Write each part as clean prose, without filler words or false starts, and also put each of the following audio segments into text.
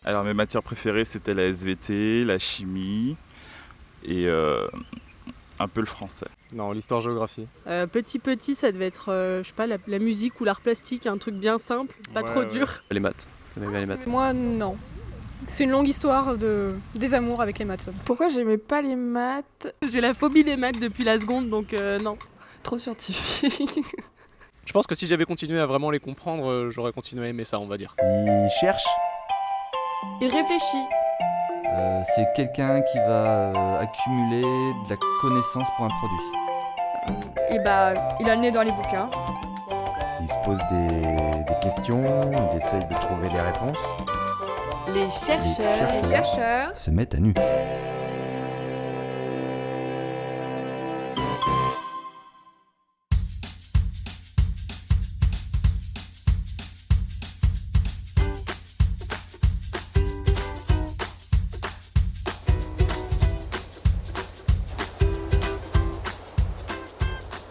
Alors mes matières préférées c'était la SVT, la chimie et un peu le français. Non, l'histoire-géographie. Petit, ça devait être, je sais pas, la musique ou l'art plastique, un truc bien simple, pas trop dur. Les maths. J'aimais bien les maths. Moi, non. C'est une longue histoire de désamour avec les maths. Pourquoi j'aimais pas les maths? J'ai la phobie des maths depuis la seconde, donc non. Trop scientifique. Je pense que si j'avais continué à vraiment les comprendre, j'aurais continué à aimer ça, on va dire. Il cherche. Il réfléchit. C'est quelqu'un qui va accumuler de la connaissance pour un produit. Et bah, il a le nez dans les bouquins. Il se pose des questions, il essaye de trouver les réponses. Les chercheurs. Les chercheurs. Se mettent à nu.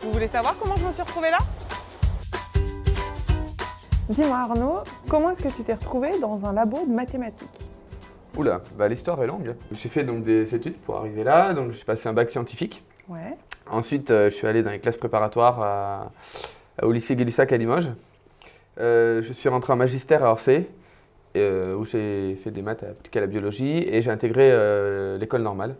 Vous voulez savoir comment je me suis retrouvée là? Dis-moi Arnaud, comment est-ce que tu t'es retrouvé dans un labo de mathématiques? Oula, l'histoire est longue. J'ai fait donc des études pour arriver là, donc j'ai passé un bac scientifique. Ouais. Ensuite, je suis allé dans les classes préparatoires au lycée Gay-Lussac à Limoges. Je suis rentré en magistère à Orsay, où j'ai fait des maths appliquées à la biologie, et j'ai intégré l'école normale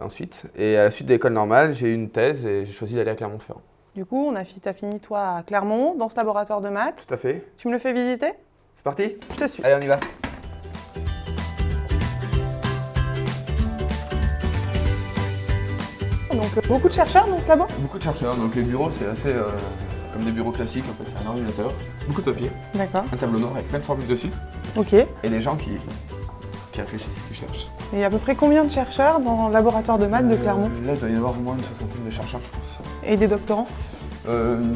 ensuite. Et à la suite de l'école normale, j'ai eu une thèse et j'ai choisi d'aller à Clermont-Ferrand. Du coup, t'as fini toi à Clermont, dans ce laboratoire de maths. Tout à fait. Tu me le fais visiter? C'est parti? Je te suis. Allez, on y va. Donc beaucoup de chercheurs dans ce labo? Beaucoup de chercheurs, donc les bureaux c'est assez comme des bureaux classiques en fait, c'est un ordinateur, beaucoup de papier, D'accord. un tableau noir avec plein de formules dessus, Ok. Et et des gens qui réfléchissent, qui cherchent. à peu près combien de chercheurs dans le laboratoire de maths de Clermont? Là il doit y avoir au moins une soixantaine de chercheurs je pense. Et des doctorants? Une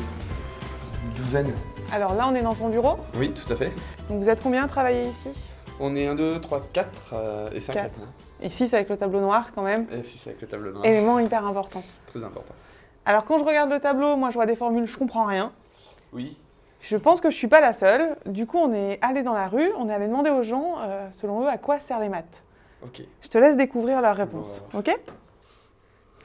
douzaine. Alors là, on est dans ton bureau. Oui, tout à fait. Donc vous êtes combien à travailler ici? On est 1, 2, 3, 4 et 5 Quatre. maintenant. Et 6 avec le tableau noir quand même. Et 6 avec le tableau noir. Élément hyper important. Très important. Alors quand je regarde le tableau, moi je vois des formules, je comprends rien. Oui. Je pense que je suis pas la seule. Du coup, on est allé dans la rue, on est allé demander aux gens, selon eux, à quoi servent les maths. Ok. Je te laisse découvrir leurs réponses, ok?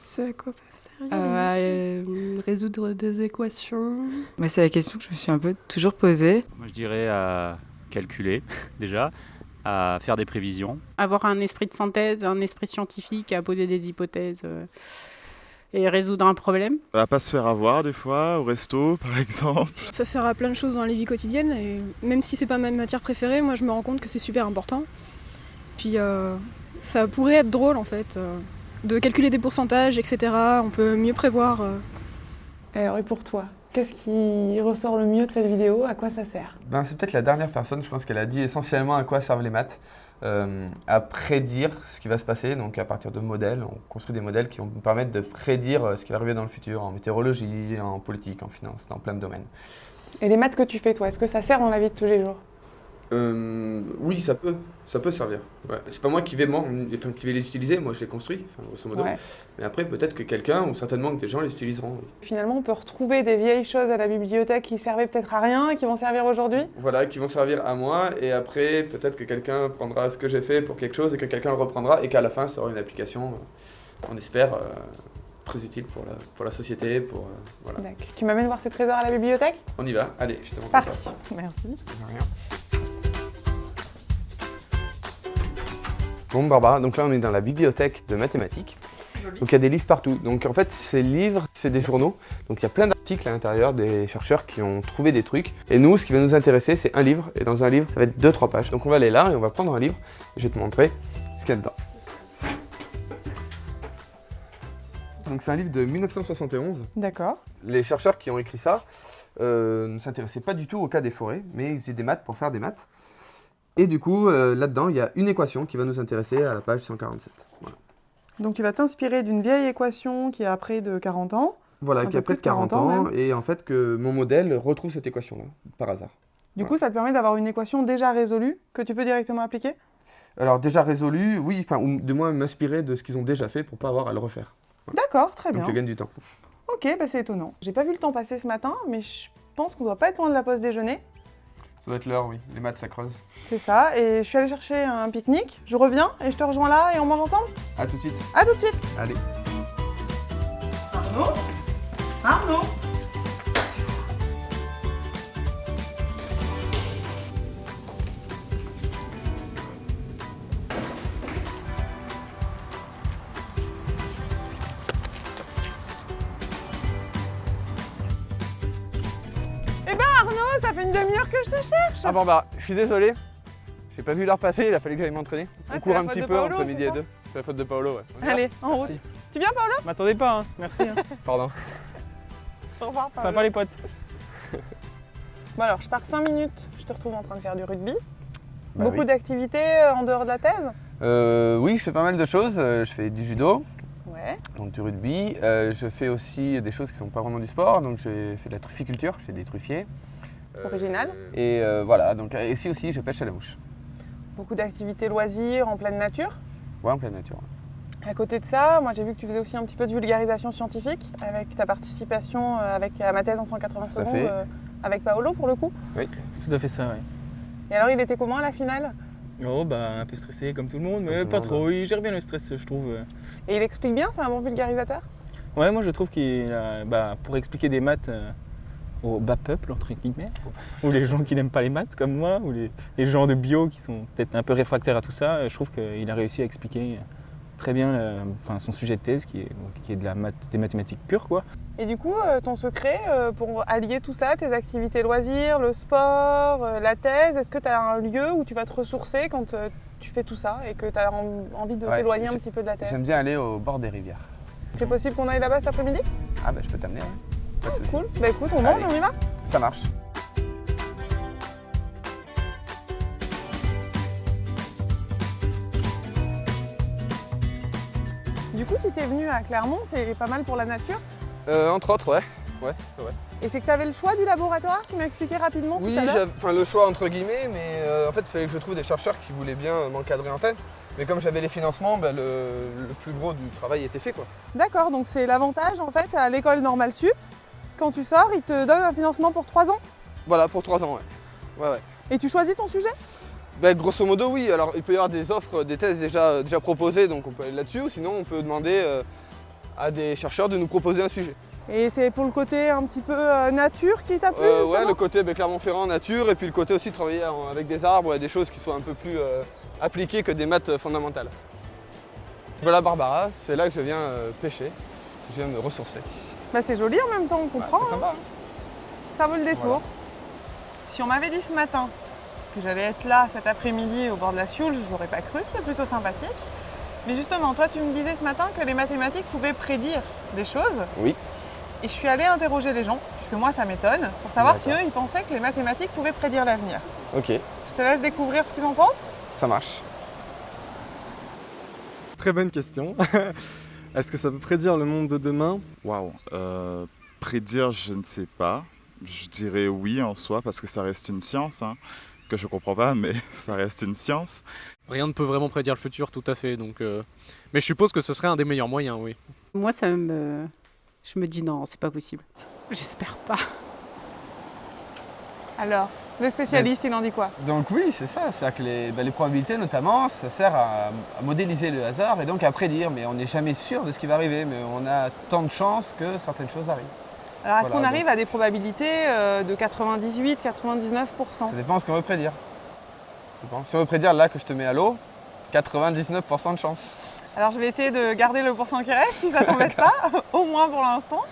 Ce à quoi peuvent servir les maths? Résoudre des équations. Moi, c'est la question que je me suis un peu toujours posée. Moi, je dirais à calculer, déjà, à faire des prévisions. Avoir un esprit de synthèse, un esprit scientifique, à poser des hypothèses et résoudre un problème. À pas se faire avoir des fois, au resto par exemple. Ça sert à plein de choses dans la vie quotidienne et même si c'est pas ma matière préférée, moi je me rends compte que c'est super important. Puis ça pourrait être drôle en fait, de calculer des pourcentages, etc. On peut mieux prévoir. Alors et pour toi, qu'est-ce qui ressort le mieux de cette vidéo? À quoi ça sert? C'est peut-être la dernière personne, je pense qu'elle a dit essentiellement à quoi servent les maths. À prédire ce qui va se passer, donc à partir de modèles, on construit des modèles qui vont nous permettre de prédire ce qui va arriver dans le futur, en météorologie, en politique, en finance, dans plein de domaines. Et les maths que tu fais toi, est-ce que ça sert dans la vie de tous les jours? Oui, ça peut servir. Ouais. C'est pas moi qui vais les utiliser, moi je les construis, grosso modo. Ouais. Mais après, peut-être que quelqu'un, ou certainement que des gens les utiliseront. Oui. Finalement, on peut retrouver des vieilles choses à la bibliothèque qui servaient peut-être à rien et qui vont servir aujourd'hui? Voilà, qui vont servir à moi, et après, peut-être que quelqu'un prendra ce que j'ai fait pour quelque chose, et que quelqu'un le reprendra, et qu'à la fin, ça aura une application, on espère, très utile pour la société, voilà. D'accord. Tu m'amènes voir ces trésors à la bibliothèque? On y va, allez, je te montre Parti. ça. Merci. De rien. Bon Barbara, donc là on est dans la bibliothèque de mathématiques. Donc il y a des livres partout. Donc en fait ces livres, c'est des journaux. Donc il y a plein d'articles à l'intérieur des chercheurs qui ont trouvé des trucs. Et nous, ce qui va nous intéresser, c'est un livre. Et dans un livre, ça va être 2-3 pages. Donc on va aller là et on va prendre un livre. Et je vais te montrer ce qu'il y a dedans. Donc c'est un livre de 1971. D'accord. Les chercheurs qui ont écrit ça ne s'intéressaient pas du tout au cas des forêts, mais ils faisaient des maths pour faire des maths. Et du coup, là-dedans, il y a une équation qui va nous intéresser à la page 147. Voilà. Donc tu vas t'inspirer d'une vieille équation qui a près de 40 ans. Voilà, qui a près de 40 ans, même. et en fait que mon modèle retrouve cette équation-là, par hasard. Du coup, ça te permet d'avoir une équation déjà résolue que tu peux directement appliquer? Alors déjà résolue, oui, ou de moins m'inspirer de ce qu'ils ont déjà fait pour pas avoir à le refaire. Voilà. D'accord, très bien. Donc je gagne du temps. Ok, c'est étonnant. J'ai pas vu le temps passer ce matin, mais je pense qu'on doit pas être loin de la pause déjeuner. doit être l'heure, oui. Les maths, ça creuse. C'est ça, et je suis allée chercher un pique-nique, je reviens et je te rejoins là et on mange ensemble. À tout de suite. À tout de suite. Allez. Arnaud Arnaud Eh ben Arnaud, ça fait une demi-heure que je te cherche. Ah bon bah, je suis désolé. J'ai pas vu l'heure passer, il a fallu que j'aille m'entraîner. Ah, On c'est court la un faute petit de peu Paolo, entre midi c'est et ça 2. C'est la faute de Paolo, ouais. On y va. Allez, en route. Merci. Tu viens Paolo? M'attendez pas, hein. Merci. Hein. Pardon. Au revoir Paolo. Sympa les potes. Bon alors, je pars 5 minutes, je te retrouve en train de faire du rugby. Bah Beaucoup oui. d'activités en dehors de la thèse? Oui, je fais pas mal de choses. Je fais du judo, Ouais. donc du rugby. Je fais aussi des choses qui sont pas vraiment du sport. Donc j'ai fait de la trufficulture, chez des truffiers. Original. Et voilà, donc ici aussi je pêche à la mouche. Beaucoup d'activités loisirs en pleine nature. Ouais, en pleine nature. À côté de ça, moi j'ai vu que tu faisais aussi un petit peu de vulgarisation scientifique avec ta participation à ma thèse en 180 Tout à secondes fait. avec Paolo pour le coup. Oui. C'est tout à fait ça, ouais. Et alors il était comment à la finale? Oh, bah, un peu stressé comme tout le monde, mais Comme tout le pas monde, trop. Il gère bien le stress, je trouve. Et il explique bien, c'est un bon vulgarisateur? Ouais, moi je trouve qu'il a, pour expliquer des maths au bas peuple, entre guillemets, ou les gens qui n'aiment pas les maths comme moi, ou les gens de bio qui sont peut-être un peu réfractaires à tout ça, je trouve qu'il a réussi à expliquer très bien son sujet de thèse qui est de des mathématiques pures, quoi. Et du coup, ton secret pour allier tout ça, tes activités loisirs, le sport, la thèse, est-ce que tu as un lieu où tu vas te ressourcer quand tu fais tout ça et que tu as envie de Ouais, t'éloigner un petit peu de la thèse? J'aime bien aller au bord des rivières. C'est possible qu'on aille là-bas cet après-midi? Ah bah je peux t'amener, ouais. Pas de souci. Cool. Bah écoute, on mange, Allez. on y va? Ça marche. Du coup, si t'es venu à Clermont, c'est pas mal pour la nature. Entre autres, ouais. Ouais. Et c'est que tu avais le choix du laboratoire, tu m'as expliqué rapidement Oui, tout à l'heure. le choix entre guillemets, mais en fait il fallait que je trouve des chercheurs qui voulaient bien m'encadrer en thèse. Mais comme j'avais les financements, le plus gros du travail était fait, quoi. D'accord, donc c'est l'avantage en fait à l'école normale sup. Quand tu sors, ils te donnent un financement pour 3 ans. Voilà, pour 3 ans, ouais. Ouais. Et tu choisis ton sujet? Grosso modo, oui. Alors il peut y avoir des offres, des thèses déjà proposées, donc on peut aller là-dessus, ou sinon on peut demander à des chercheurs de nous proposer un sujet. Et c'est pour le côté un petit peu nature qui t'a plu Ouais, justement? le côté Clermont-Ferrand, nature, et puis le côté aussi travailler avec des arbres et des choses qui soient un peu plus appliquées que des maths fondamentales. Voilà Barbara, c'est là que je viens pêcher, je viens me ressourcer. Bah c'est joli en même temps, on comprend. C'est sympa. Ça vaut le détour. Voilà. Si on m'avait dit ce matin que j'allais être là cet après-midi au bord de la Sioule, je l'aurais pas cru, c'est plutôt sympathique. Mais justement, toi tu me disais ce matin que les mathématiques pouvaient prédire des choses. Oui. Et je suis allée interroger les gens, puisque moi ça m'étonne, pour savoir si eux D'accord. ils pensaient que les mathématiques pouvaient prédire l'avenir. Ok, Je te laisse découvrir ce qu'ils en pensent. ça marche. Très bonne question. Est-ce que ça peut prédire le monde de demain? Waouh. Prédire, je ne sais pas. Je dirais oui en soi parce que ça reste une science, hein, que je comprends pas, mais ça reste une science. Rien ne peut vraiment prédire le futur, tout à fait. Donc, mais je suppose que ce serait un des meilleurs moyens, oui. Moi, je me dis non, c'est pas possible. J'espère pas. Alors, le spécialiste, il en dit quoi? Donc oui, c'est ça. C'est-à-dire que les probabilités, notamment, ça sert à modéliser le hasard et donc à prédire. Mais on n'est jamais sûr de ce qui va arriver, mais on a tant de chances que certaines choses arrivent. Alors, est-ce Voilà, qu'on arrive à des probabilités de 98, 99%? Ça dépend de ce qu'on veut prédire. Si on veut prédire là que je te mets à l'eau, 99% de chance. Alors, je vais essayer de garder le pourcent qui reste, si ça t'embête pas, au moins pour l'instant.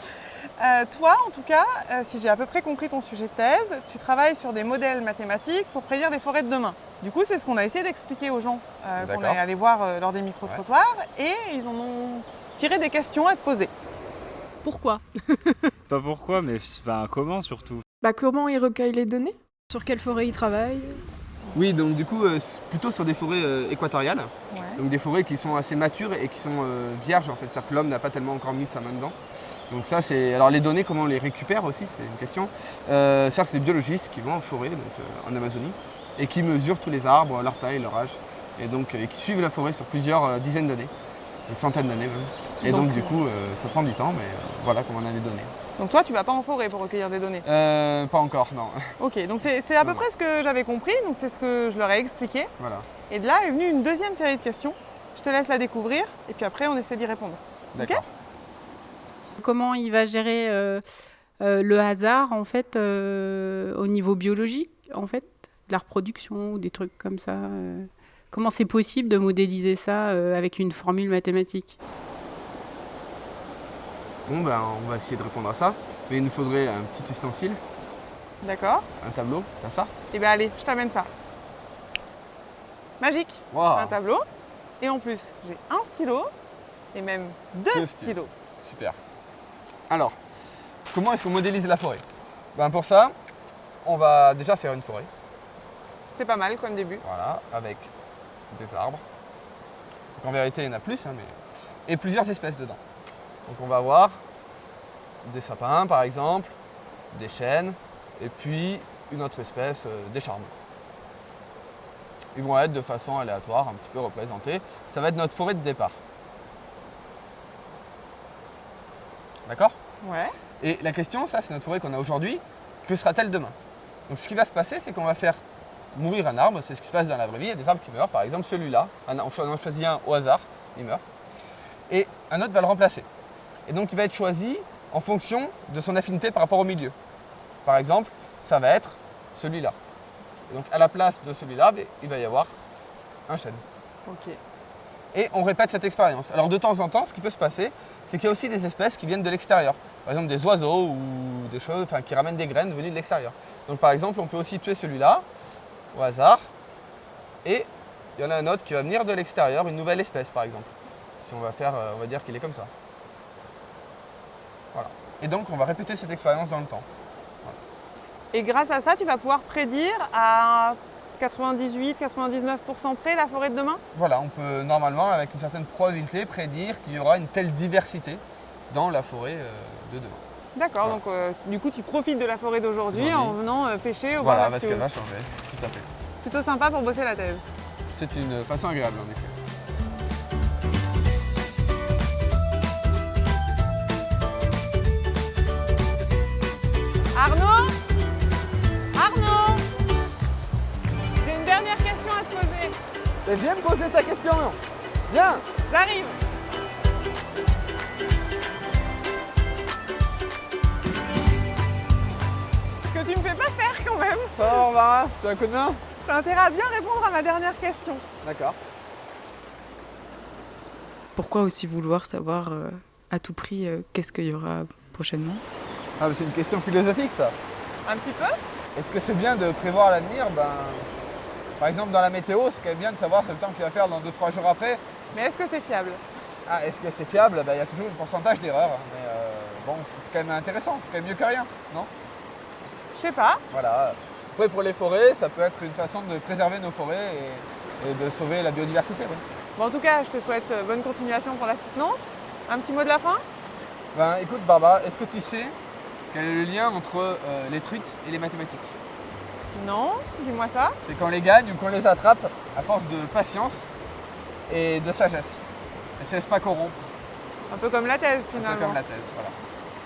Toi, en tout cas, si j'ai à peu près compris ton sujet de thèse, tu travailles sur des modèles mathématiques pour prédire les forêts de demain. Du coup, c'est ce qu'on a essayé d'expliquer aux gens qu'on est allé voir lors des micro-trottoirs et ils en ont tiré des questions à te poser. Pourquoi? Pas pourquoi, mais comment surtout? Comment ils recueillent les données? Sur quelle forêt ils travaillent? Oui, donc du coup, plutôt sur des forêts équatoriales. Ouais. Donc des forêts qui sont assez matures et qui sont vierges en fait. C'est-à-dire que l'homme n'a pas tellement encore mis sa main dedans. Donc ça c'est. Alors les données, comment on les récupère aussi, c'est une question. Ça c'est des biologistes qui vont en forêt, donc en Amazonie, et qui mesurent tous les arbres, leur taille, leur âge, et donc et qui suivent la forêt sur plusieurs dizaines d'années, une centaine d'années même. Et donc du coup ça prend du temps, mais voilà comment on a des données. Donc toi, tu vas pas en forêt pour recueillir des données? Pas encore, non. Ok, donc c'est à peu près ce que j'avais compris, donc c'est ce que je leur ai expliqué. Voilà. Et de là est venue une deuxième série de questions. Je te laisse la découvrir et puis après on essaie d'y répondre. D'accord. Comment il va gérer le hasard en fait au niveau biologique en fait, de la reproduction ou des trucs comme ça Comment c'est possible de modéliser ça avec une formule mathématique? Bon, ben, on va essayer de répondre à ça. Mais il nous faudrait un petit ustensile, D'accord. un tableau, t'as ça? Et bien allez, je t'amène ça. Magique. Wow. Un tableau. Et en plus, j'ai un stylo et même deux stylos. Super. Alors, comment est-ce qu'on modélise la forêt? Ben, pour ça, on va déjà faire une forêt. C'est pas mal comme début. Voilà, avec des arbres. Donc, en vérité, il y en a plus, hein, mais... et plusieurs espèces dedans. Donc on va avoir des sapins par exemple, des chênes, et puis une autre espèce, des charmes. Ils vont être de façon aléatoire, un petit peu représentés. Ça va être notre forêt de départ. D'accord? Ouais. Et la question, ça c'est notre forêt qu'on a aujourd'hui, que sera-t-elle demain? Donc ce qui va se passer, c'est qu'on va faire mourir un arbre, c'est ce qui se passe dans la vraie vie, il y a des arbres qui meurent, par exemple celui-là, on en choisit un au hasard, il meurt, et un autre va le remplacer. Et donc il va être choisi en fonction de son affinité par rapport au milieu. Par exemple, ça va être celui-là. Donc à la place de celui-là, il va y avoir un chêne. Ok. Et on répète cette expérience. Alors de temps en temps, ce qui peut se passer, c'est qu'il y a aussi des espèces qui viennent de l'extérieur. Par exemple des oiseaux ou des choses qui ramènent des graines venues de l'extérieur. Donc par exemple, on peut aussi tuer celui-là, au hasard, et il y en a un autre qui va venir de l'extérieur, une nouvelle espèce par exemple. Si on va faire, on va dire qu'il est comme ça. Voilà. Et donc on va répéter cette expérience dans le temps. Voilà. Et grâce à ça, tu vas pouvoir prédire à 98-99% près la forêt de demain? Voilà, on peut normalement, avec une certaine probabilité, prédire qu'il y aura une telle diversité dans la forêt de demain. D'accord, Voilà. donc du coup tu profites de la forêt d'aujourd'hui en venant pêcher au bord Voilà, d'un parce tuyau. qu'elle va changer, tout à fait. Plutôt sympa pour bosser la thèse. C'est une façon agréable en effet. Arnaud? Arnaud? J'ai une dernière question à te poser. Et viens me poser ta question, viens. J'arrive. Ce que tu me fais pas faire quand même. Ça va Barbara, tu as un coup de main? T'as intérêt à bien répondre à ma dernière question. D'accord. Pourquoi aussi vouloir savoir à tout prix qu'est-ce qu'il y aura prochainement? Ah, mais c'est une question philosophique ça. Un petit peu? Est-ce que c'est bien de prévoir l'avenir? Par exemple dans la météo, c'est quand même bien de savoir le temps qu'il va faire dans 2-3 jours après. Mais est-ce que c'est fiable? Ah, est-ce que c'est fiable? Il y a toujours un pourcentage d'erreur. Mais bon, c'est quand même intéressant, c'est quand même mieux que rien, non? Je sais pas. Voilà. Après pour les forêts, ça peut être une façon de préserver nos forêts et de sauver la biodiversité. Oui. Bon, en tout cas, je te souhaite bonne continuation pour la soutenance. Un petit mot de la fin? Écoute Barbara, est-ce que tu sais quel est le lien entre les truites et les mathématiques? Non, dis-moi ça. C'est qu'on les gagne ou qu'on les attrape à force de patience et de sagesse. Et ne se laisse pas corrompre. Un peu comme la thèse Un finalement. peu comme la thèse, voilà.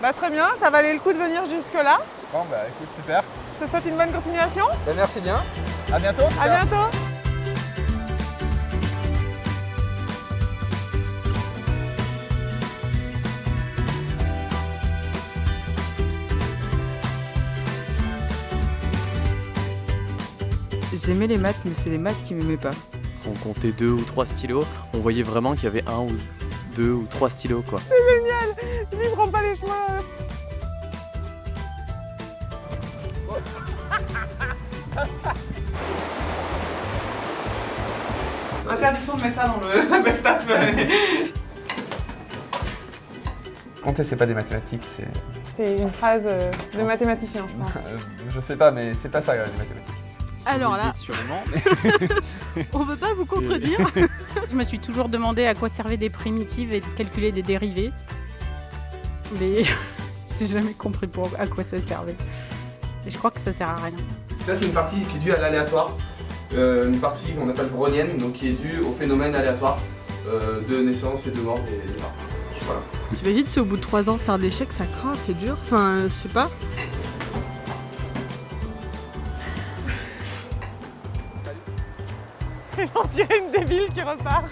Bah très bien, ça valait le coup de venir jusque là. Bon écoute, super. Je te souhaite une bonne continuation. Merci bien. À bientôt. À bientôt. J'aimais les maths, mais c'est les maths qui m'aimaient pas. Quand on comptait 2 ou 3 stylos, on voyait vraiment qu'il y avait 1 ou 2 ou 3 stylos quoi. C'est génial. Je ne prends pas les chemins. Interdiction de mettre ça dans le best-of. Compter, c'est pas des mathématiques, c'est... C'est une phrase de mathématicien, je pense. Je sais pas, mais c'est pas ça, les mathématiques. Alors là, Sûrement. on peut pas vous contredire. Je me suis toujours demandé à quoi servaient des primitives et de calculer des dérivés. Mais j'ai jamais compris à quoi ça servait. Et je crois que ça sert à rien. Ça, c'est une partie qui est due à l'aléatoire. Une partie qu'on appelle brownienne, donc qui est due au phénomène aléatoire de naissance et de mort des arbres. Voilà. T'imagines si au bout de 3 ans c'est un échec, ça craint, c'est dur. Enfin, je sais pas. On dirait une débile qui repart.